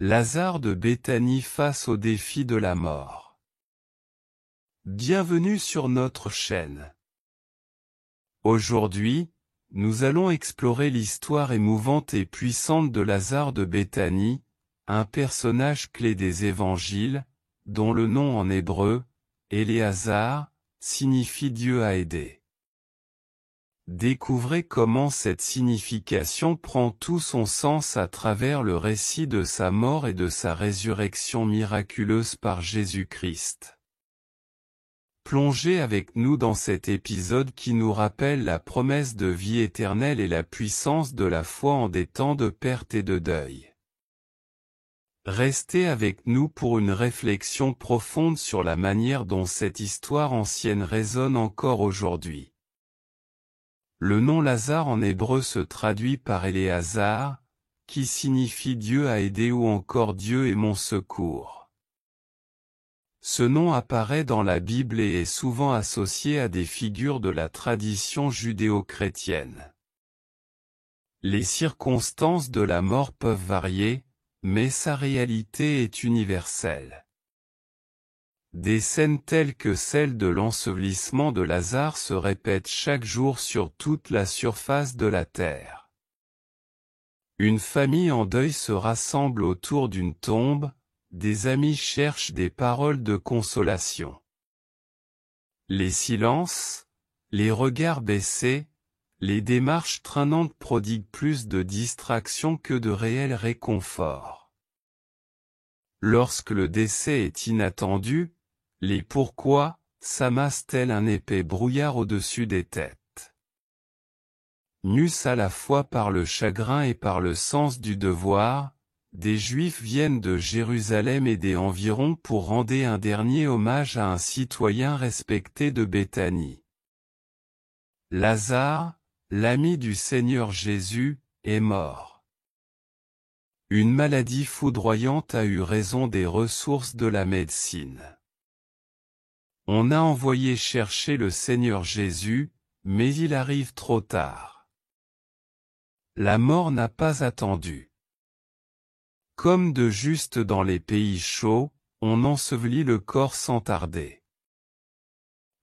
Lazare de Béthanie face au défi de la mort. Bienvenue sur notre chaîne. Aujourd'hui, nous allons explorer l'histoire émouvante et puissante de Lazare de Béthanie, un personnage clé des évangiles, dont le nom en hébreu, Éléazar, signifie Dieu a aidé. Découvrez comment cette signification prend tout son sens à travers le récit de sa mort et de sa résurrection miraculeuse par Jésus-Christ. Plongez avec nous dans cet épisode qui nous rappelle la promesse de vie éternelle et la puissance de la foi en des temps de perte et de deuil. Restez avec nous pour une réflexion profonde sur la manière dont cette histoire ancienne résonne encore aujourd'hui. Le nom Lazare en hébreu se traduit par Éléazar, qui signifie Dieu a aidé ou encore Dieu est mon secours. Ce nom apparaît dans la Bible et est souvent associé à des figures de la tradition judéo-chrétienne. Les circonstances de la mort peuvent varier, mais sa réalité est universelle. Des scènes telles que celle de l'ensevelissement de Lazare se répètent chaque jour sur toute la surface de la terre. Une famille en deuil se rassemble autour d'une tombe, des amis cherchent des paroles de consolation. Les silences, les regards baissés, les démarches traînantes prodiguent plus de distraction que de réel réconfort. Lorsque le décès est inattendu, les pourquoi s'amassent tel un épais brouillard au-dessus des têtes. Nus à la fois par le chagrin et par le sens du devoir, des Juifs viennent de Jérusalem et des environs pour rendre un dernier hommage à un citoyen respecté de Béthanie. Lazare, l'ami du Seigneur Jésus, est mort. Une maladie foudroyante a eu raison des ressources de la médecine. On a envoyé chercher le Seigneur Jésus, mais il arrive trop tard. La mort n'a pas attendu. Comme de juste dans les pays chauds, on ensevelit le corps sans tarder.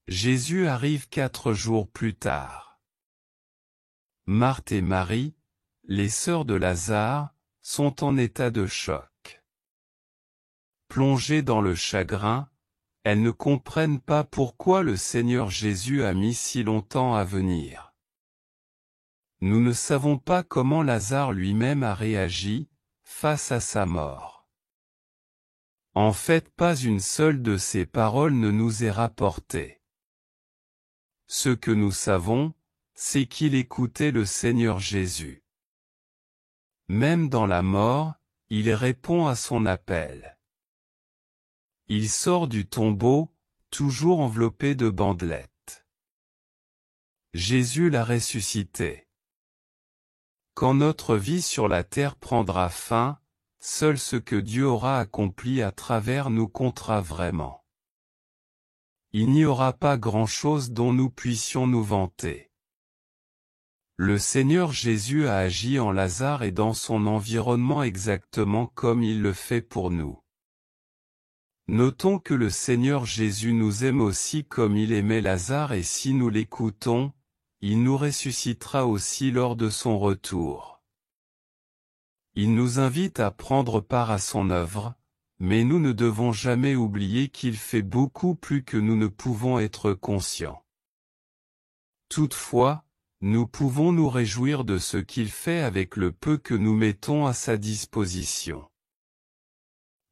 Jésus arrive 4 jours plus tard. Marthe et Marie, les sœurs de Lazare, sont en état de choc. Plongées dans le chagrin, elles ne comprennent pas pourquoi le Seigneur Jésus a mis si longtemps à venir. Nous ne savons pas comment Lazare lui-même a réagi, face à sa mort. En fait, pas une seule de ces paroles ne nous est rapportée. Ce que nous savons, c'est qu'il écoutait le Seigneur Jésus. Même dans la mort, il répond à son appel. Il sort du tombeau, toujours enveloppé de bandelettes. Jésus l'a ressuscité. Quand notre vie sur la terre prendra fin, seul ce que Dieu aura accompli à travers nous comptera vraiment. Il n'y aura pas grand-chose dont nous puissions nous vanter. Le Seigneur Jésus a agi en Lazare et dans son environnement exactement comme il le fait pour nous. Notons que le Seigneur Jésus nous aime aussi comme il aimait Lazare et si nous l'écoutons, il nous ressuscitera aussi lors de son retour. Il nous invite à prendre part à son œuvre, mais nous ne devons jamais oublier qu'il fait beaucoup plus que nous ne pouvons être conscients. Toutefois, nous pouvons nous réjouir de ce qu'il fait avec le peu que nous mettons à sa disposition.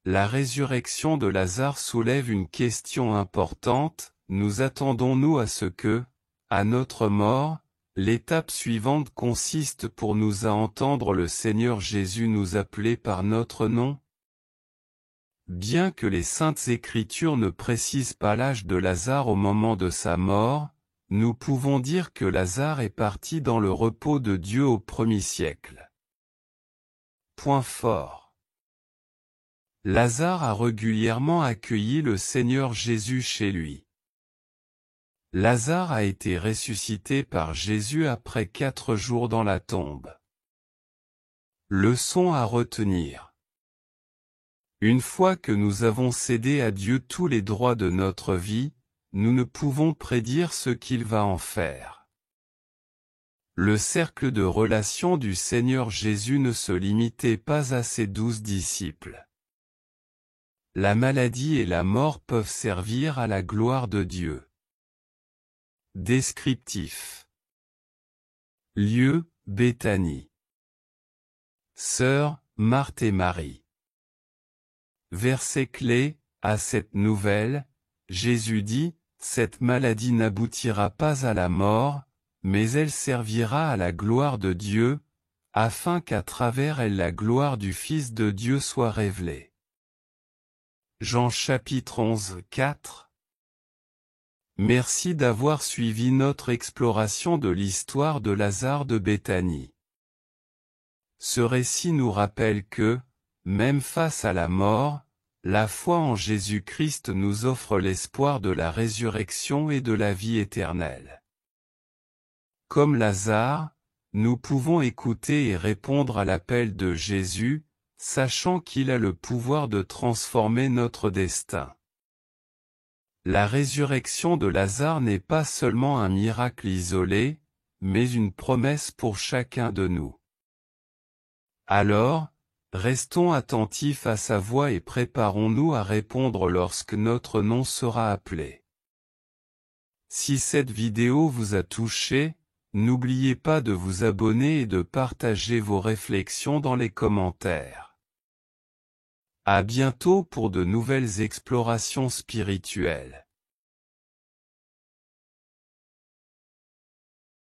La résurrection de Lazare soulève une question importante, nous attendons-nous à ce que, à notre mort, l'étape suivante consiste pour nous à entendre le Seigneur Jésus nous appeler par notre nom? Bien que les Saintes Écritures ne précisent pas l'âge de Lazare au moment de sa mort, nous pouvons dire que Lazare est parti dans le repos de Dieu au 1er siècle. Point fort. Lazare a régulièrement accueilli le Seigneur Jésus chez lui. Lazare a été ressuscité par Jésus après 4 jours dans la tombe. Leçon à retenir. Une fois que nous avons cédé à Dieu tous les droits de notre vie, nous ne pouvons prédire ce qu'il va en faire. Le cercle de relations du Seigneur Jésus ne se limitait pas à ses 12 disciples. La maladie et la mort peuvent servir à la gloire de Dieu. Descriptif. Lieu, Béthanie. Sœurs, Marthe et Marie. Verset clé, à cette nouvelle, Jésus dit, cette maladie n'aboutira pas à la mort, mais elle servira à la gloire de Dieu, afin qu'à travers elle la gloire du Fils de Dieu soit révélée. Jean chapitre 11, 4. Merci d'avoir suivi notre exploration de l'histoire de Lazare de Béthanie. Ce récit nous rappelle que, même face à la mort, la foi en Jésus-Christ nous offre l'espoir de la résurrection et de la vie éternelle. Comme Lazare, nous pouvons écouter et répondre à l'appel de Jésus, sachant qu'il a le pouvoir de transformer notre destin. La résurrection de Lazare n'est pas seulement un miracle isolé, mais une promesse pour chacun de nous. Alors, restons attentifs à sa voix et préparons-nous à répondre lorsque notre nom sera appelé. Si cette vidéo vous a touché, n'oubliez pas de vous abonner et de partager vos réflexions dans les commentaires. À bientôt pour de nouvelles explorations spirituelles.